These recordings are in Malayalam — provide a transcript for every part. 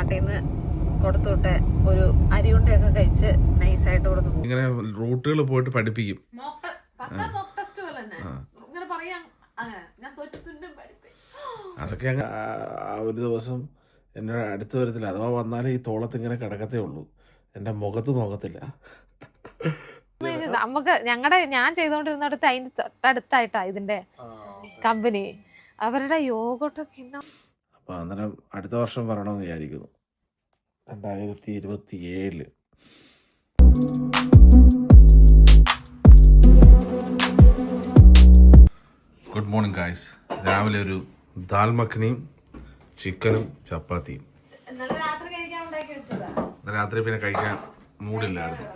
നാട്ടിൽ നിന്ന് കൊടുത്തുവിട്ടെ ഒരു അരിയുണ്ടയൊക്കെ കഴിച്ച് നൈസായിട്ട് കൊടുത്ത് പോകും. ഇങ്ങനെ റൂട്ടുകൾ പോയിട്ട് പഠിപ്പിക്കും. അതൊക്കെ അങ്ങ് ഒരു ദിവസം എന്നെ അടുത്ത് വരത്തില്ല. അഥവാ വന്നാലേ ഈ തോളത്ത് ഇങ്ങനെ കിടക്കത്തേ ഉള്ളൂ, എന്റെ മുഖത്ത് നോക്കത്തില്ല. നമുക്ക് ഞാൻ ചെയ്തോണ്ടിരുന്നിടത്ത് അതിന്റെ തൊട്ടടുത്തായിട്ടാ ഇതിന്റെ കമ്പനി. അവരുടെ യോഗട്ടൊക്കെ അപ്പൊ അന്നേരം അടുത്ത വർഷം വരണമെന്ന് വിചാരിക്കുന്നു, 2027. Good morning guys. രാവിലെ ഒരു ദാൽ മഖനിയും ചിക്കനും ചപ്പാത്തിയും. രാത്രി പിന്നെ കഴിക്കാൻ മൂടില്ലായിരുന്നു.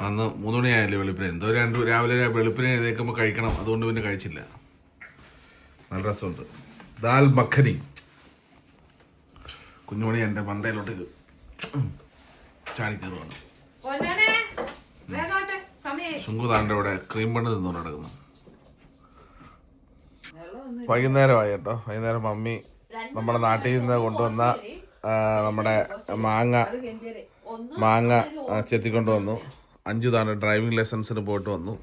അന്ന് 3 മണിയായല്ലേ വെളുപ്പിനെ, എന്തോ രാവിലെ വെളുപ്പിനെ എഴുന്നേൽക്കുമ്പോൾ കഴിക്കണം, അതുകൊണ്ട് പിന്നെ കഴിച്ചില്ല. നല്ല രസമുണ്ട് ദാൽ മഖനി. കുഞ്ഞുമണി എൻ്റെ മണ്ടയിലോട്ട് ചാടിക്കയറുവാണ്. ശുങ്കുതാൻ്റെ ഇവിടെ ക്രീം ബണ്ണ് തിന്നുകൊണ്ട് നടക്കുന്നു. വൈകുന്നേരമായി കേട്ടോ. വൈകുന്നേരം മമ്മി നമ്മുടെ നാട്ടിൽ നിന്ന് കൊണ്ടുവന്ന നമ്മുടെ മാങ്ങ ചെത്തിക്കൊണ്ട് വന്നു. 5 തവണ ഡ്രൈവിംഗ് ലൈസൻസിന് പോയിട്ട് വന്നു.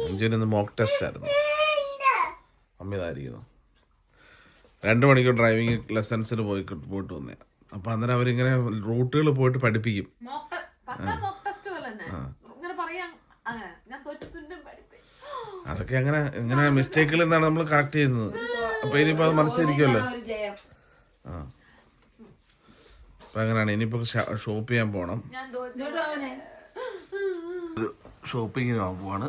5 മോക്ക് ടെസ്റ്റ് ആയിരുന്നു. മമ്മി ഇതായിരിക്കുന്നു. 2 മണിക്കൂർ ഡ്രൈവിംഗ് ലൈസൻസിന് പോയിട്ട് വന്നേ. അപ്പൊ അന്നേരം അവരിങ്ങനെ റൂട്ടുകൾ പോയിട്ട് പഠിപ്പിക്കും. അതൊക്കെ ഇങ്ങനെ മിസ്റ്റേക്കുകൾ എന്താണ് നമ്മൾ കറക്റ്റ് ചെയ്യുന്നത്. അപ്പൊ ഇനിയിപ്പോ അത് മനസ്സിലിരിക്കുമല്ലോ. അപ്പൊ അങ്ങനെയാണ്. ഇനിയിപ്പോ ഷോപ്പ് ചെയ്യാൻ പോണം. ഷോപ്പിങ്ങിന് പോവാണ്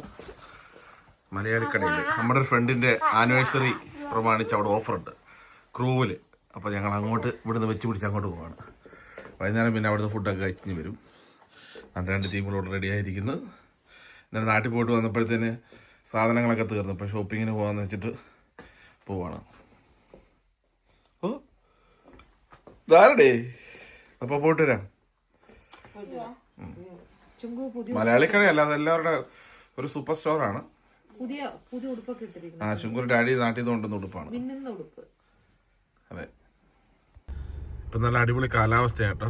മലയാളിക്കടയിൽ. നമ്മുടെ ഫ്രണ്ടിന്റെ ആനിവേഴ്സറി പ്രമാണിച്ച് അവിടെ ഓഫറുണ്ട് ക്രൂവില്. അപ്പോൾ ഞങ്ങൾ അങ്ങോട്ട് ഇവിടുന്ന് വെച്ച് പിടിച്ച് അങ്ങോട്ട് പോവാണ്. വൈകുന്നേരം പിന്നെ അവിടുന്ന് ഫുഡൊക്കെ കഴിച്ചിഞ്ഞ് വരും. 2 ടീമുകളോട് റെഡി ആയിരിക്കുന്നു. ഇന്നലെ നാട്ടിൽ പോയിട്ട് വന്നപ്പോഴത്തേന് സാധനങ്ങളൊക്കെ തീർന്നു. ഇപ്പോൾ ഷോപ്പിങ്ങിന് പോകാമെന്ന് വെച്ചിട്ട് പോവാണ്. ഓ ധാരടേ. അപ്പോൾ പോയിട്ട് വരാം. മലയാളിക്കടയല്ല, അതെല്ലാവരുടെ ഒരു സൂപ്പർ സ്റ്റോറാണ്. ചുങ്കൂർ ഡാഡി നാട്ടിൽ നിന്ന് കൊണ്ടുവന്ന ഉടുപ്പാണ്. അതെ. ഇപ്പം നല്ല അടിപൊളി കാലാവസ്ഥയാണ് കേട്ടോ.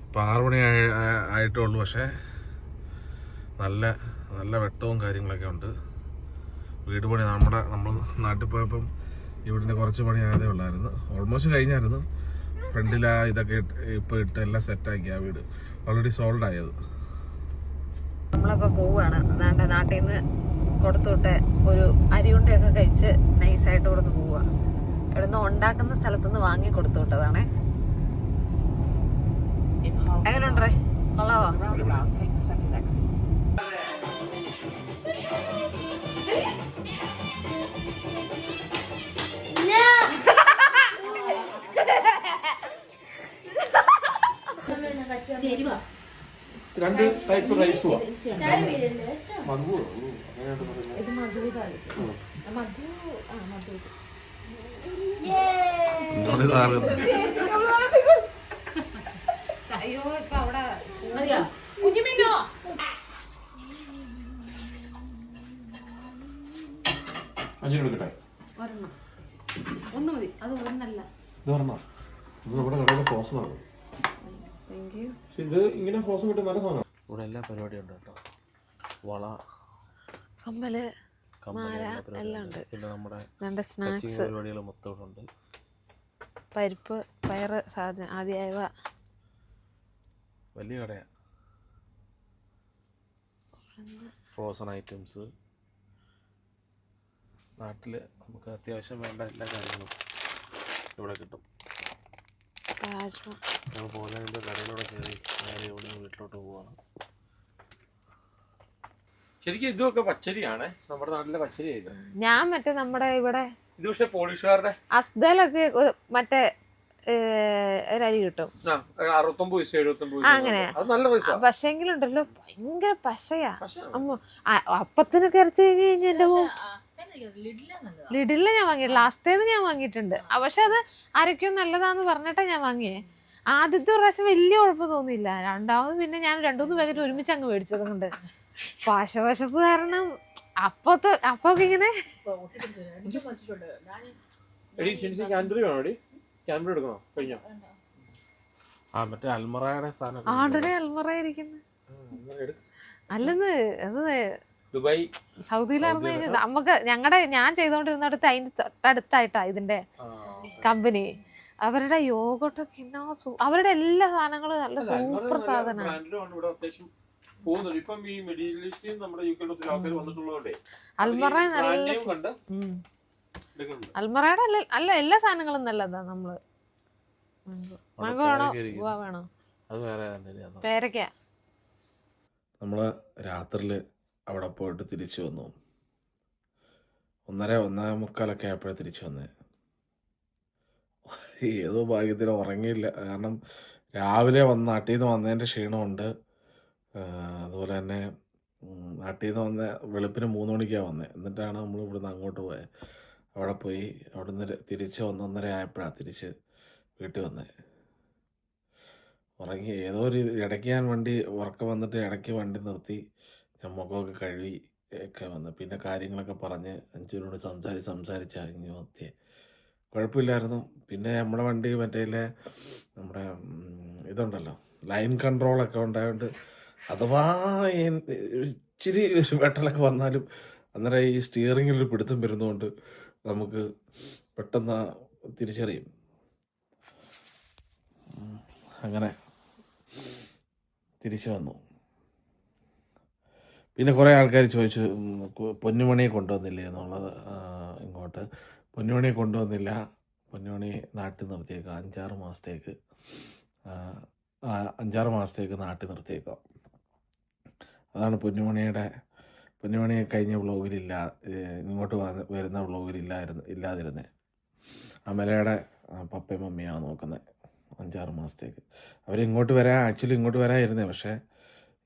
ഇപ്പം 6 മണി ആയിട്ടേ ഉള്ളൂ. പക്ഷേ നല്ല വെട്ടവും കാര്യങ്ങളൊക്കെ ഉണ്ട്. വീട് പണി നമ്മൾ നാട്ടിൽ പോയപ്പം ഇവിടുന്ന് കുറച്ച് പണി ആയതേ ഉള്ളായിരുന്നു. ഓൾമോസ്റ്റ് കഴിഞ്ഞായിരുന്നു. ഫ്രണ്ടിൽ ഇതൊക്കെ ഇപ്പോൾ ഇട്ട് എല്ലാം സെറ്റാക്കി. ആ വീട് ഓൾറെഡി സോൾഡ് ആയത്. നമ്മളിപ്പോൾ പോവുകയാണ്. അതാണ്ട് നാട്ടിൽ നിന്ന് കൊടുത്തുവിട്ടെ ഒരു അരിയുണ്ടയൊക്കെ കഴിച്ച് നൈസായിട്ട് കൊടുത്ത് പോവുക. ഇവിടുന്ന് ഉണ്ടാക്കുന്ന സ്ഥലത്തുനിന്ന് വാങ്ങി കൊടുത്തു വിട്ടതാണേ. എങ്ങനെയുണ്ടേ? കൊള്ളാവോ? രണ്ട് ടൈപ്പ് റൈസും അയ്യോ ഇപ്പൊ അവിടെ കുഞ്ഞുമീനോ എടുക്കട്ടെ. ഒന്ന് മതി. അത് ഒന്നല്ല, നമ്മുടെ കടയിലെ ഫ്രോസൺ ആണ്. ഇത് ഇങ്ങനെ ഫ്രോസൺ കിട്ടും. നല്ല സാധനം. ഇവിടെ എല്ലാ പരിപാടിയും ഉണ്ട് കേട്ടോ. വള, കമ്മല്, മാല എല്ലാം ഉണ്ട്. പിന്നെ നമ്മുടെ സ്നാക്സ് പരിപാടികൾ മൊത്തം ഉണ്ട്. പരിപ്പ്, പയറ്, സാധനം ആദ്യമായവ. വലിയ കടയാണ്. Frozen items. നാട്ടിൽ നമുക്ക് അത്യാവശ്യം വേണ്ട എല്ലാ കാര്യങ്ങളും ഇവിടെ കിട്ടും. ഞങ്ങൾ പോകുന്നതിൻ്റെ കടയിലൂടെ കയറി നേരെ ഇവിടെ നിന്ന് വീട്ടിലോട്ട് പോവാണ്. ശരിക്കും ഇതൊക്കെ പച്ചരിയാണേ, നമ്മുടെ നാട്ടിലെ പച്ചരി ആയിരുന്നു. ഞാൻ മറ്റേ നമ്മുടെ ഇവിടെ ഇത് പക്ഷെ പോളിഷുകാരുടെ അസ്തലൊക്കെ മറ്റേ ഒരരി കിട്ടും. 69 പൈസ 79 പൈസ. അങ്ങനെ പക്ഷെങ്കിലുണ്ടല്ലോ ഭയങ്കര പശയാ. അപ്പത്തിനൊക്കെ ഇറച്ചി കഴിഞ്ഞ് കഴിഞ്ഞാൽ എന്റെ ലിഡില്ല ഞാൻ വാങ്ങിയിട്ടില്ല. ലാസ്റ്റേന്ന് ഞാൻ വാങ്ങിയിട്ടുണ്ട്. പക്ഷെ അത് അരയ്ക്കും നല്ലതാന്ന് പറഞ്ഞിട്ടാ ഞാൻ വാങ്ങിയേ. ആദ്യത്തെ പ്രാവശ്യം വലിയ കുഴപ്പം തോന്നിയില്ല. രണ്ടാമത് പിന്നെ ഞാൻ 2-3 പാക്കറ്റ് ഒരുമിച്ച് അങ്ങ് മേടിച്ചതുകൊണ്ട് പാശവശപ്പ് കാരണം അപ്പൊക്കെ ഇങ്ങനെ എടി ഷിൻസി ക്യാൻബറി വേണോ എടി? ക്യാൻബറി എടുക്കണോ? കഴിഞ്ഞോ? ആ മറ്റേ അൽമറയുടെ സാധനം ആണ്ടനെ അൽമറയിരിക്കുന്നു. അല്ലെന്ന് അത് ദുബായ് സൗദിയിലായിരുന്നു. നമുക്ക് ഞാൻ ചെയ്തോണ്ടിരുന്നിടത്ത് അതിന്റെ തൊട്ടടുത്തായിട്ടാ ഇതിന്റെ കമ്പനി. അവരുടെ യോഗട്ടൊക്കെ അവരുടെ എല്ലാ സാധനങ്ങളും നല്ല സൂപ്പർ സാധനം. അൽമറ നല്ല അൽമറയുടെ അല്ല എല്ലാ സാധനങ്ങളും നല്ലതാ. നമ്മള് മാങ്കോ വേണോ ഗുവ വേണോ? പേരക്ക. നമ്മള് രാത്രിയില് അവിടെ പോയിട്ട് തിരിച്ചു വന്നു. 1:30-1:45 ആയപ്പോഴേ തിരിച്ചു വന്നേ. ഏതോ ഭാഗ്യത്തിന് ഉറങ്ങിയില്ല. കാരണം രാവിലെ നാട്ടിൽ നിന്ന് വന്നതിൻ്റെ ക്ഷീണമുണ്ട്. അതുപോലെ തന്നെ നാട്ടിൽ നിന്ന് വന്ന വെളുപ്പിന് 3 മണിക്കാണ് വന്നത്. എന്നിട്ടാണ് നമ്മൾ ഇവിടുന്ന് അങ്ങോട്ട് പോയത്. അവിടെ പോയി അവിടുന്ന് തിരിച്ച് 1:30 ആയപ്പോഴാണ് തിരിച്ച് വീട്ടിൽ വന്നത്. ഉറങ്ങി ഏതോ ഒരു ഇടയ്ക്ക് ഞാൻ ഉറക്കം വന്നിട്ട് ഇടയ്ക്ക് വണ്ടി നിർത്തി ഞാൻ മുഖമൊക്കെ കഴുകി ഒക്കെ വന്നു. പിന്നെ കാര്യങ്ങളൊക്കെ പറഞ്ഞ് 5 മിനിറ്റ് സംസാരിച്ചാൽ ഇങ്ങനെ നിർത്തിയേ. കുഴപ്പമില്ലായിരുന്നു. പിന്നെ നമ്മുടെ വണ്ടി നമ്മുടെ ഇതുണ്ടല്ലോ ലൈൻ കൺട്രോളൊക്കെ ഉണ്ടായതുകൊണ്ട് അഥവാ ഇച്ചിരി വെട്ടലൊക്കെ വന്നാലും അന്നേരം ഈ സ്റ്റിയറിങ്ങിൽ പിടുത്തം വരുന്നതുകൊണ്ട് നമുക്ക് പെട്ടെന്ന് തിരിച്ചറിയും. അങ്ങനെ തിരിച്ചു വന്നു. പിന്നെ കുറേ ആൾക്കാർ ചോദിച്ചു പൊന്നുമണിയെ കൊണ്ടുവന്നില്ലേ എന്നുള്ളത്. ഇങ്ങോട്ട് പൊന്നുമണിയെ കൊണ്ടുവന്നില്ല. പൊന്നുമണി നാട്ടിൽ നിർത്തിയേക്കാം 5-6 മാസത്തേക്ക്. 5-6 മാസത്തേക്ക് നാട്ടിൽ നിർത്തിയേക്കാം. അതാണ് പൊന്നുമണിയെ കഴിഞ്ഞ വ്ളോഗിലില്ല, ഇങ്ങോട്ട് വരുന്ന വ്ളോഗിലില്ലാതിരുന്നത്. അമലയുടെ പപ്പയും മമ്മിയാണ് നോക്കുന്നത് 5-6 മാസത്തേക്ക്. ഇങ്ങോട്ട് വരാതിരുന്നേ, പക്ഷേ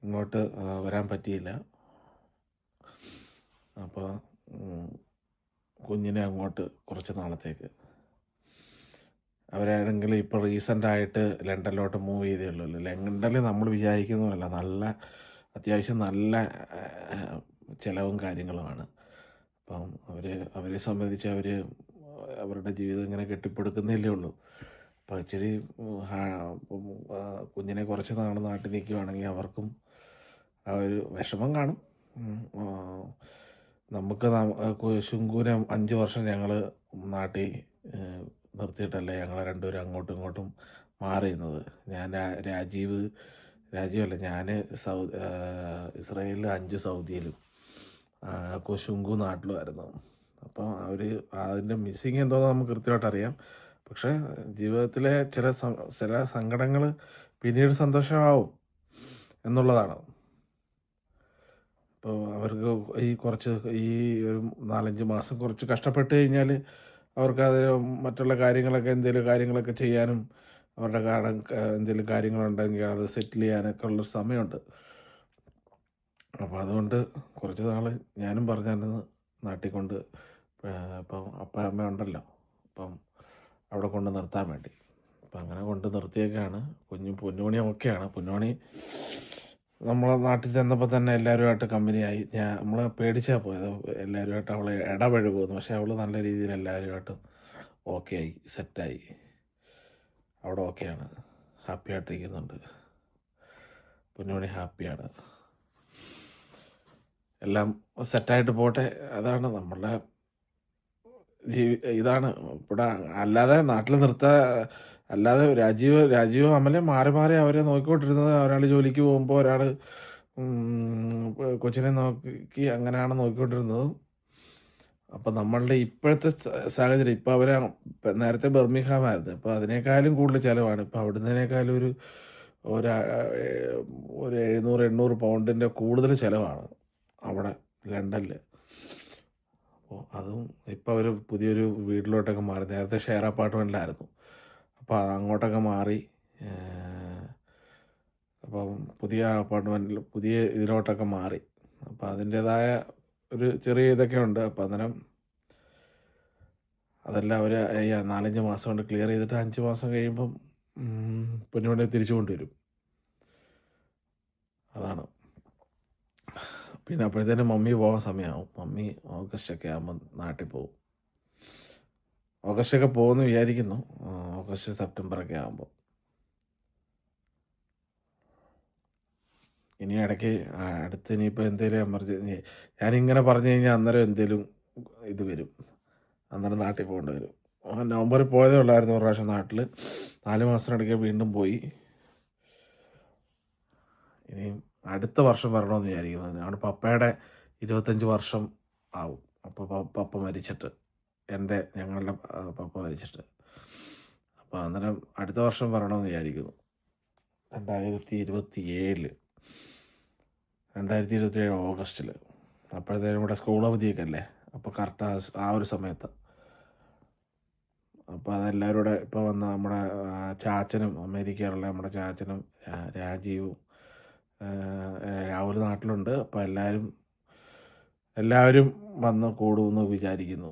ഇങ്ങോട്ട് വരാൻ പറ്റിയില്ല. അപ്പോൾ കുഞ്ഞിനെ അങ്ങോട്ട് കുറച്ച് നാളത്തേക്ക് അവരാണെങ്കിൽ ഇപ്പോൾ റീസെൻ്റായിട്ട് ലണ്ടനിലോട്ട് മൂവ് ചെയ്തേ ഉള്ളൂ. ലണ്ടനിൽ നമ്മൾ വിചാരിക്കുന്നതല്ല, അത്യാവശ്യം നല്ല ചിലവും കാര്യങ്ങളുമാണ്. അപ്പം അവരെ സംബന്ധിച്ച് അവരുടെ ജീവിതം ഇങ്ങനെ കെട്ടിപ്പടുക്കുന്നതല്ലേ ഉള്ളൂ. അപ്പോൾ ഇച്ചിരി കുഞ്ഞിനെ കുറച്ച് നാൾ നാട്ടിൽ നിൽക്കുകയാണെങ്കിൽ അവർക്കും ആ ഒരു വിഷമം കാണും. നമുക്ക് ശുങ്കൂനെ 5 വർഷം ഞങ്ങൾ നാട്ടിൽ നിർത്തിയിട്ടല്ലേ ഞങ്ങൾ രണ്ടുപേരും അങ്ങോട്ടും ഇങ്ങോട്ടും മാറിയുന്നത്. ഞാൻ രാജീവല്ല, ഞാൻ ഇസ്രായേലിൽ 5 സൗദിയിലും ശുങ്കു നാട്ടിലുമായിരുന്നു. അപ്പം അതിൻ്റെ മിസ്സിങ് എന്തോന്ന് നമുക്ക് കൃത്യമായിട്ട് അറിയാം. പക്ഷേ ജീവിതത്തിലെ ചില സങ്കടങ്ങൾ പിന്നീട് സന്തോഷമാവും എന്നുള്ളതാണ്. അപ്പോൾ അവർക്ക് ഈ ഒരു 4-5 മാസം കുറച്ച് കഷ്ടപ്പെട്ട് കഴിഞ്ഞാൽ അവർക്കത് മറ്റുള്ള കാര്യങ്ങളൊക്കെ ചെയ്യാനും അവരുടെ എന്തെങ്കിലും കാര്യങ്ങളുണ്ടെങ്കിൽ അത് സെറ്റിൽ ചെയ്യാനൊക്കെ ഉള്ളൊരു സമയമുണ്ട്. അപ്പോൾ അതുകൊണ്ട് കുറച്ച് നാൾ ഞാനും പറഞ്ഞായിരുന്നു നാട്ടിൽ കൊണ്ട് ഇപ്പം അപ്പം അമ്മ ഉണ്ടല്ലോ, അപ്പം അവിടെ കൊണ്ട് നിർത്താൻ വേണ്ടി. അപ്പം അങ്ങനെ കൊണ്ട് നിർത്തിയേക്കാണ്. പൊന്നുമണി ഓക്കെയാണ്. പൊന്നുമണി നമ്മളെ നാട്ടിൽ ചെന്നപ്പോൾ തന്നെ എല്ലാവരുമായിട്ട് കമ്പനിയായി. നമ്മളെ പേടിച്ചാൽ പോയത്, എല്ലാവരുമായിട്ട് അവളെ ഇടപഴകുമെന്ന്. പക്ഷേ അവൾ നല്ല രീതിയിൽ എല്ലാവരുമായിട്ടും ഓക്കെ ആയി, സെറ്റായി. അവിടെ ഓക്കെയാണ്, ഹാപ്പി ആയിട്ടിരിക്കുന്നുണ്ട്. പൊന്നുമണി ഹാപ്പിയാണ്. എല്ലാം സെറ്റായിട്ട് പോട്ടെ. അതാണ് നമ്മളുടെ ഇതാണ് ഇവിടെ. അല്ലാതെ നാട്ടിൽ അല്ലാതെ രാജീവ് അമലെ മാറി അവരെ നോക്കിക്കൊണ്ടിരുന്നത്. ഒരാൾ ജോലിക്ക് പോകുമ്പോൾ ഒരാൾ കൊച്ചിനെ നോക്കി അങ്ങനെയാണ് നോക്കിക്കൊണ്ടിരുന്നത്. അപ്പം നമ്മളുടെ ഇപ്പോഴത്തെ സാഹചര്യം, ഇപ്പോൾ നേരത്തെ ബർമിംഗ്ഹാമായിരുന്നു, ഇപ്പോൾ അതിനേക്കാളും കൂടുതൽ ചിലവാണ്. ഇപ്പോൾ അവിടുന്നതിനേക്കാളും ഒരു 700-800 പൗണ്ടിൻ്റെ കൂടുതൽ ചിലവാണ് അവിടെ ലണ്ടനിൽ. അപ്പോൾ അതും ഇപ്പോൾ അവർ പുതിയൊരു വീട്ടിലോട്ടൊക്കെ മാറി. നേരത്തെ ഷെയർ അപ്പാർട്ട്മെൻറ്റിലായിരുന്നു, അപ്പോൾ അങ്ങോട്ടൊക്കെ മാറി. അപ്പം പുതിയ അപ്പാർട്ട്മെൻറ്റിൽ പുതിയ ഇതിലോട്ടൊക്കെ മാറി. അപ്പോൾ അതിൻ്റേതായ ഒരു ചെറിയ ഇതൊക്കെ ഉണ്ട്. അപ്പം അന്നേരം അതെല്ലാം അവർ 4-5 മാസം കൊണ്ട് ക്ലിയർ ചെയ്തിട്ട് 5 മാസം കഴിയുമ്പം പൊന്നുമണിയെ തിരിച്ചു കൊണ്ടുവരും. അതാണ്. പിന്നെ അപ്പോഴത്തേനും മമ്മി പോകാൻ സമയമാവും. മമ്മി ഓഗസ്റ്റൊക്കെ ആകുമ്പോൾ നാട്ടിൽ പോകും. ഓഗസ്റ്റൊക്കെ പോകുമെന്ന് വിചാരിക്കുന്നു. ഓഗസ്റ്റ് സെപ്റ്റംബറൊക്കെ ആകുമ്പോൾ. ഇനി ഇടയ്ക്ക് അടുത്ത് ഇനിയിപ്പോൾ എന്തെങ്കിലും എമർജൻസി ഞാനിങ്ങനെ പറഞ്ഞു കഴിഞ്ഞാൽ അന്നേരം എന്തെങ്കിലും ഇത് വരും, അന്നേരം നാട്ടിൽ പോകേണ്ടി വരും. നവംബറിൽ പോയതേ ഉള്ളായിരുന്നു ഒരു പ്രാവശ്യം നാട്ടിൽ. 4 മാസത്തിനിടയ്ക്ക് വീണ്ടും പോയി. ഇനി അടുത്ത വർഷം വരണമെന്ന് വിചാരിക്കുന്നത്. ഞങ്ങളുടെ പപ്പയുടെ 25 വർഷം ആവും. അപ്പോൾ പപ്പ മരിച്ചിട്ട്, ഞങ്ങളുടെ പപ്പ മരിച്ചിട്ട്. അപ്പോൾ അന്നേരം അടുത്ത വർഷം വരണമെന്ന് വിചാരിക്കുന്നു. 2027 ഓഗസ്റ്റിൽ. അപ്പോഴത്തേനും ഇവിടെ സ്കൂൾ അവധിയൊക്കെ അല്ലേ, അപ്പോൾ കറക്റ്റ് ആ ഒരു സമയത്ത്. അപ്പോൾ അതെല്ലാവരും കൂടെ ഇപ്പോൾ വന്ന നമ്മുടെ ചാച്ചനും അമേരിക്കയിലുള്ള നമ്മുടെ ചാച്ചനും രാജീവും രാഹുൽ നാട്ടിലുണ്ട്. അപ്പോൾ എല്ലാവരും വന്ന് കൂടുമെന്ന് വിചാരിക്കുന്നു.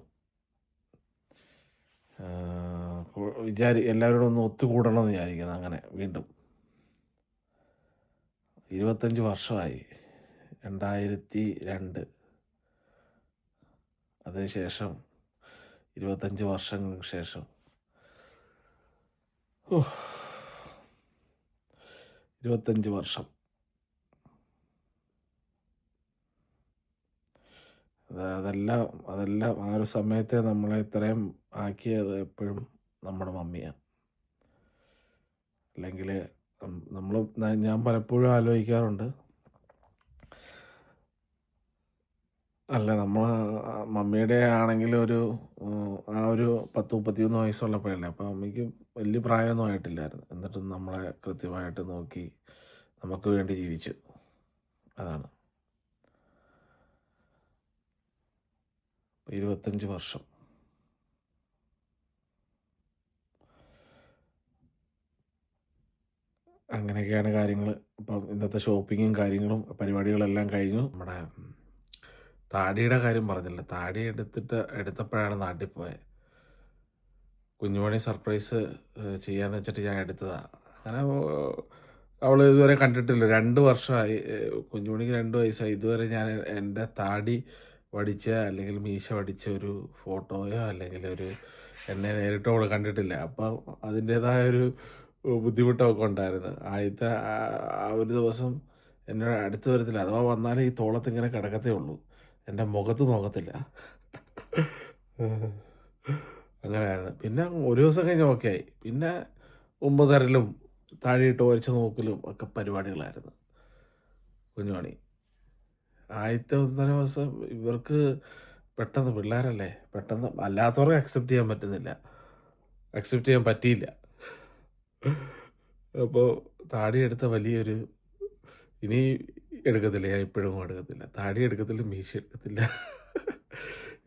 എല്ലാവരോടും ഒന്ന് ഒത്തുകൂടണമെന്ന് വിചാരിക്കുന്നു. അങ്ങനെ വീണ്ടും 25 വർഷമായി. 2002. അതിനുശേഷം 25 വർഷങ്ങൾക്ക് ശേഷം 25 വർഷം. അതെല്ലാം ആ ഒരു സമയത്തെ നമ്മളെ ഇത്രയും ആക്കിയത് എപ്പോഴും നമ്മുടെ മമ്മിയാണ്. അല്ലെങ്കിൽ ഞാൻ പലപ്പോഴും ആലോചിക്കാറുണ്ട്, അല്ല നമ്മൾ മമ്മിയുടെ ആണെങ്കിൽ ആ ഒരു 10-31 വയസ്സുള്ളപ്പോഴല്ലേ. അപ്പോൾ മമ്മിക്ക് വലിയ പ്രായമൊന്നും ആയിട്ടില്ലായിരുന്നു. എന്നിട്ടും നമ്മളെ കൃത്യമായിട്ട് നോക്കി നമുക്ക് വേണ്ടി ജീവിച്ചു. അതാണ് 25 വർഷം. അങ്ങനെയൊക്കെയാണ് കാര്യങ്ങൾ. അപ്പം ഇന്നത്തെ ഷോപ്പിങ്ങും കാര്യങ്ങളും പരിപാടികളെല്ലാം കഴിഞ്ഞു. നമ്മുടെ താടിയുടെ കാര്യം പറഞ്ഞില്ല. താടി എടുത്തപ്പോഴാണ് നാട്ടിൽ പോയത്. കുഞ്ഞുമണി സർപ്രൈസ് ചെയ്യാന്ന് വെച്ചിട്ട് ഞാൻ എടുത്തതാണ്. അങ്ങനെ അവൾ ഇതുവരെ കണ്ടിട്ടില്ല. 2 വർഷമായി. കുഞ്ഞുമണിക്ക് 2 വയസ്സായി. ഇതുവരെ ഞാൻ എൻ്റെ താടി വടിച്ച അല്ലെങ്കിൽ മീശ വടിച്ച ഒരു ഫോട്ടോയോ അല്ലെങ്കിൽ എന്നെ നേരിട്ടോ അവൾ കണ്ടിട്ടില്ല. അപ്പം അതിൻ്റേതായൊരു ബുദ്ധിമുട്ടൊക്കെ ഉണ്ടായിരുന്നു. ആദ്യത്തെ ആ ഒരു ദിവസം എന്നോട് അടുത്ത് വരത്തില്ല. അഥവാ വന്നാലും ഈ തോളത്ത് ഇങ്ങനെ കിടക്കത്തേ ഉള്ളൂ, എൻ്റെ മുഖത്ത് നോക്കത്തില്ല. അങ്ങനെയായിരുന്നു. പിന്നെ ഒരു ദിവസം കഴിഞ്ഞ് ഓക്കെ ആയി. പിന്നെ 9 തരലും താഴെയിട്ട് ഒരച്ച് നോക്കലും ഒക്കെ പരിപാടികളായിരുന്നു കുഞ്ഞുമണി. ആദ്യത്തെ 1.5 ദിവസം ഇവർക്ക് പെട്ടെന്ന്, പിള്ളേരല്ലേ, പെട്ടെന്ന് അല്ലാത്തവർക്ക് അക്സെപ്റ്റ് ചെയ്യാൻ പറ്റിയില്ല. അപ്പോൾ താടി എടുത്ത വലിയൊരു, ഇനി എടുക്കത്തില്ല, ഞാൻ ഇപ്പോഴും എടുക്കത്തില്ല. താടി എടുക്കത്തില്ല, മീശ എടുക്കത്തില്ല.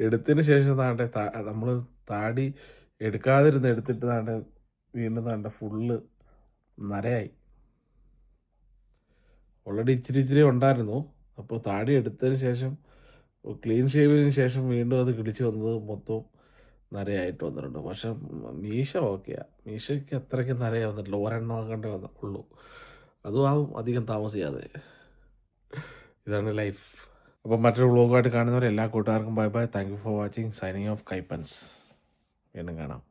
എടുത്തതിന് ശേഷം നമ്മൾ താടി എടുത്തിട്ട് വീണ്ടും ഫുള്ള് നരയായി. ഓൾറെഡി ഇച്ചിരി ഉണ്ടായിരുന്നു. അപ്പോൾ താടി എടുത്തതിന് ശേഷം, ക്ലീൻ ഷേവിന് ശേഷം വീണ്ടും അത് കിളിച്ച് വന്നത് മൊത്തം നരയായിട്ട് വന്നിട്ടുണ്ട്. പക്ഷെ മീശ ഓക്കെയാണ്. മീശയ്ക്ക് അത്രയ്ക്ക് നരയാ വന്നിട്ടില്ല. ഒരെണ്ണം ആകേണ്ടേ ഉള്ളൂ. അതും ആവും അധികം താമസിയാതെ. ഇതാണ് ലൈഫ്. അപ്പം മറ്റൊരു വ്ളോഗായിട്ട് കാണുന്നവരെ എല്ലാ കൂട്ടുകാർക്കും bye bye. Thank you for watching. Signing off കൈപ്പൻസ്. വീണ്ടും കാണാം.